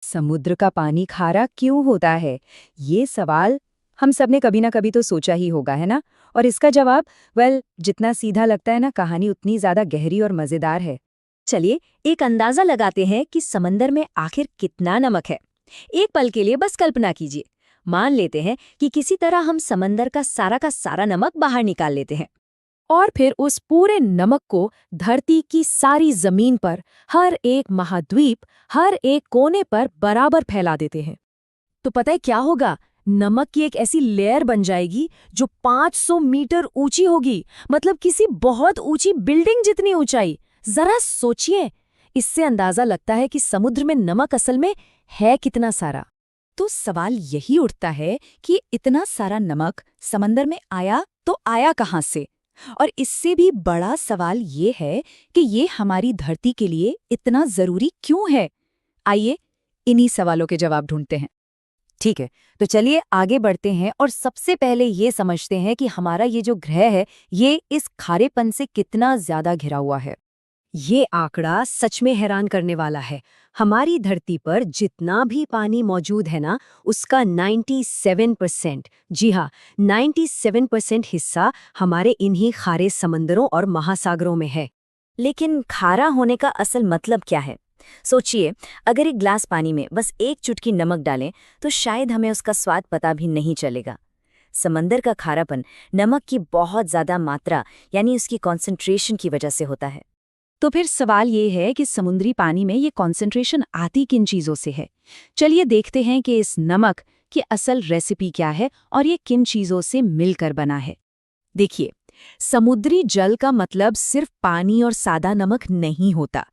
समुद्र का पानी खारा क्यों होता है? ये सवाल हम सब ने कभी ना कभी तो सोचा ही होगा, है ना? और इसका जवाब, जितना सीधा लगता है ना, कहानी उतनी ज्यादा गहरी और मजेदार है। चलिए एक अंदाजा लगाते हैं कि समंदर में आखिर कितना नमक है। एक पल के लिए बस कल्पना कीजिए। मान लेते हैं कि किसी तरह हम समंदर का सारा नमक बाहर निकाल लेते हैं और फिर उस पूरे नमक को धरती की सारी जमीन पर, हर एक महाद्वीप, हर एक कोने पर बराबर फैला देते हैं। तो पता है क्या होगा? नमक की एक ऐसी लेयर बन जाएगी जो 500 मीटर ऊंची होगी, मतलब किसी बहुत ऊंची बिल्डिंग जितनी ऊंचाई। जरा सोचिए, इससे अंदाजा लगता है कि समुद्र में नमक असल में है कितना सारा। तो सवाल यही उठता है कि इतना सारा नमक समंदर में आया तो आया कहाँ से? और इससे भी बड़ा सवाल ये है कि ये हमारी धरती के लिए इतना जरूरी क्यों है? आइए इन्हीं सवालों के जवाब ढूंढते हैं। ठीक है, तो चलिए आगे बढ़ते हैं और सबसे पहले ये समझते हैं कि हमारा ये जो ग्रह है, ये इस खारेपन से कितना ज्यादा घिरा हुआ है। ये आंकड़ा सच में हैरान करने वाला है। हमारी धरती पर जितना भी पानी मौजूद है ना, उसका 97%, जी हाँ, 97% हिस्सा हमारे इन्हीं खारे समंदरों और महासागरों में है। लेकिन खारा होने का असल मतलब क्या है? सोचिए, अगर एक ग्लास पानी में बस एक चुटकी नमक डालें तो शायद हमें उसका स्वाद पता भी नहीं चलेगा। समंदर का खारापन नमक की बहुत ज्यादा मात्रा, यानी उसकी कॉन्सेंट्रेशन की वजह से होता है। तो फिर सवाल ये है कि समुद्री पानी में ये कॉन्सेंट्रेशन आती किन चीज़ों से है? चलिए देखते हैं कि इस नमक की असल रेसिपी क्या है और ये किन चीज़ों से मिलकर बना है। देखिए, समुद्री जल का मतलब सिर्फ पानी और सादा नमक नहीं होता।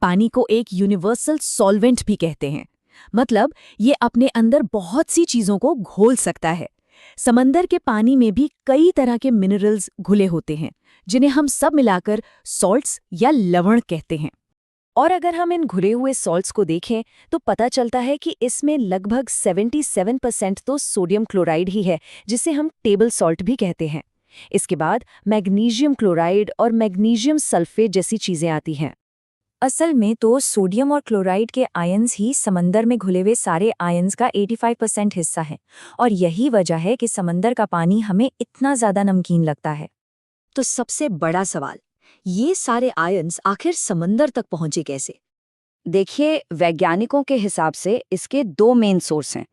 पानी को एक यूनिवर्सल सॉल्वेंट भी कहते हैं। मतलब ये अपने अंदर बहुत सी चीज़ों को घोल सकता है। समंदर के पानी में भी कई तरह के मिनरल्स घुले होते हैं, जिन्हें हम सब मिलाकर सॉल्ट्स या लवण कहते हैं। और अगर हम इन घुले हुए सॉल्ट्स को देखें तो पता चलता है कि इसमें लगभग 77% तो सोडियम क्लोराइड ही है, जिसे हम टेबल सॉल्ट भी कहते हैं। इसके बाद मैग्नीशियम क्लोराइड और मैग्नीशियम सल्फेट जैसी चीजें आती हैं। असल में तो सोडियम और क्लोराइड के आयन्स ही समंदर में घुले हुए सारे आयन्स का 85% हिस्सा है, और यही वजह है कि समंदर का पानी हमें इतना ज्यादा नमकीन लगता है। तो सबसे बड़ा सवाल, ये सारे आयन्स आखिर समंदर तक पहुंचे कैसे? देखिए, वैज्ञानिकों के हिसाब से इसके दो मेन सोर्स हैं।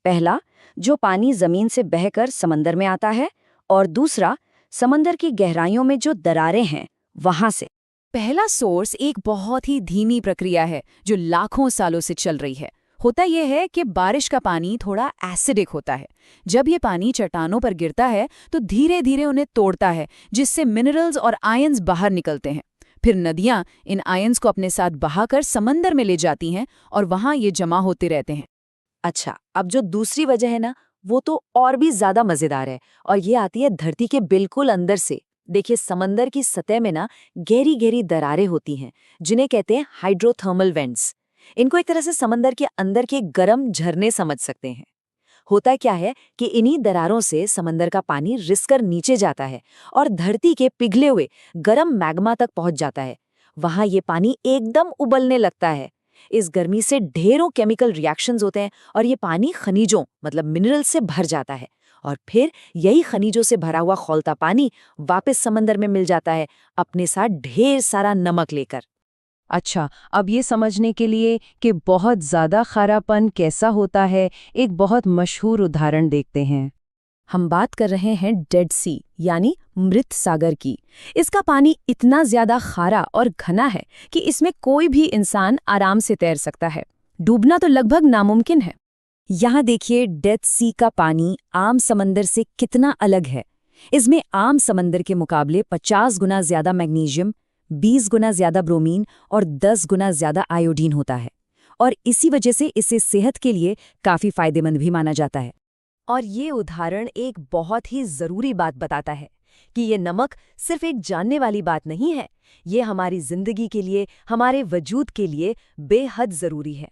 पहला, जो पानी जमीन से बहकर समंदर में आता है, और दूसरा, समंदर की गहराइयों में जो दरारें हैं वहां से। पहला सोर्स एक बहुत ही धीमी प्रक्रिया है जो लाखों सालों से चल रही है। होता यह है कि बारिश का पानी थोड़ा एसिडिक होता है। जब ये पानी चट्टानों पर गिरता है तो धीरे धीरे उन्हें तोड़ता है, जिससे मिनरल्स और आयंस बाहर निकलते हैं। फिर नदियां इन आयंस को अपने साथ बहाकर समंदर में ले जाती हैं और वहां ये जमा होते रहते हैं। अच्छा, अब जो दूसरी वजह है ना, वो तो और भी ज्यादा मजेदार है, और ये आती है धरती के बिल्कुल अंदर से। देखिए, समंदर की सतह में ना गहरी गहरी दरारें होती हैं, जिन्हें कहते हैं हाइड्रोथर्मल वेंट्स। इनको एक तरह से समंदर के अंदर के गर्म झरने समझ सकते हैं। होता क्या है कि इन्हीं दरारों से समंदर का पानी रिसकर नीचे जाता है और धरती के पिघले हुए गर्म मैग्मा तक पहुंच जाता है। वहां ये पानी एकदम उबलने लगता है। इस गर्मी से ढेरों केमिकल रिएक्शंस होते हैं और ये पानी खनिजों, मतलब मिनरल से भर जाता है। और फिर यही खनिजों से भरा हुआ खौलता पानी वापस समंदर में मिल जाता है, अपने साथ ढेर सारा नमक लेकर। अच्छा, अब ये समझने के लिए कि बहुत ज़्यादा खारापन कैसा होता है, एक बहुत मशहूर उदाहरण देखते हैं। हम बात कर रहे हैं डेड सी, यानी मृत सागर की। इसका पानी इतना ज्यादा खारा और घना है कि इसमें कोई भी इंसान आराम से तैर सकता है। डूबना तो लगभग नामुमकिन है। यहाँ देखिए, डेड सी का पानी आम समंदर से कितना अलग है। इसमें आम समंदर के मुकाबले 50 गुना ज्यादा मैग्नीशियम, 20 गुना ज्यादा ब्रोमीन और 10 गुना ज्यादा आयोडीन होता है। और इसी वजह से इसे सेहत के लिए काफी फायदेमंद भी माना जाता है। और ये उदाहरण एक बहुत ही जरूरी बात बताता है कि ये नमक सिर्फ एक जानने वाली बात नहीं है, ये हमारी जिंदगी के लिए, हमारे वजूद के लिए बेहद जरूरी है।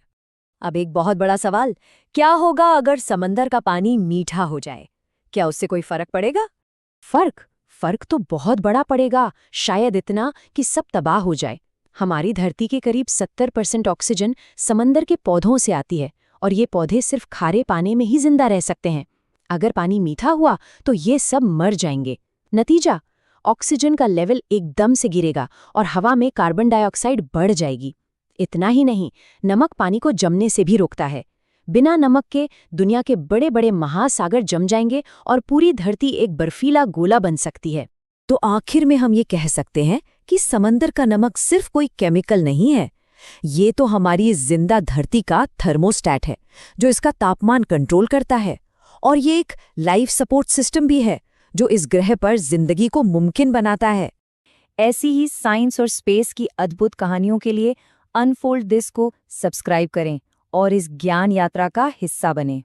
अब एक बहुत बड़ा सवाल, क्या होगा अगर समंदर का पानी मीठा हो जाए? क्या उससे कोई फर्क पड़ेगा? फर्क तो बहुत बड़ा पड़ेगा, शायद इतना कि सब तबाह हो जाए। हमारी धरती के करीब 70% ऑक्सीजन समंदर के पौधों से आती है और ये पौधे सिर्फ खारे पानी में ही जिंदा रह सकते हैं। अगर पानी मीठा हुआ तो ये सब मर जाएंगे। नतीजा, ऑक्सीजन का लेवल एकदम से गिरेगा और हवा में कार्बन डाइऑक्साइड बढ़ जाएगी। इतना ही नहीं, नमक पानी को जमने से भी रोकता है। बिना नमक के दुनिया के बड़े बड़े महासागर जम जाएंगे और पूरी धरती एक बर्फीला गोला बन सकती है। तो आखिर में हम ये कह सकते हैं कि समंदर का नमक सिर्फ कोई केमिकल नहीं है, ये तो हमारी जिंदा धरती का थर्मोस्टैट है जो इसका तापमान कंट्रोल करता है। और ये एक लाइफ सपोर्ट सिस्टम भी है जो इस ग्रह पर जिंदगी को मुमकिन बनाता है। ऐसी ही साइंस और स्पेस की अद्भुत कहानियों के लिए अनफोल्ड दिस को सब्सक्राइब करें और इस ज्ञान यात्रा का हिस्सा बनें।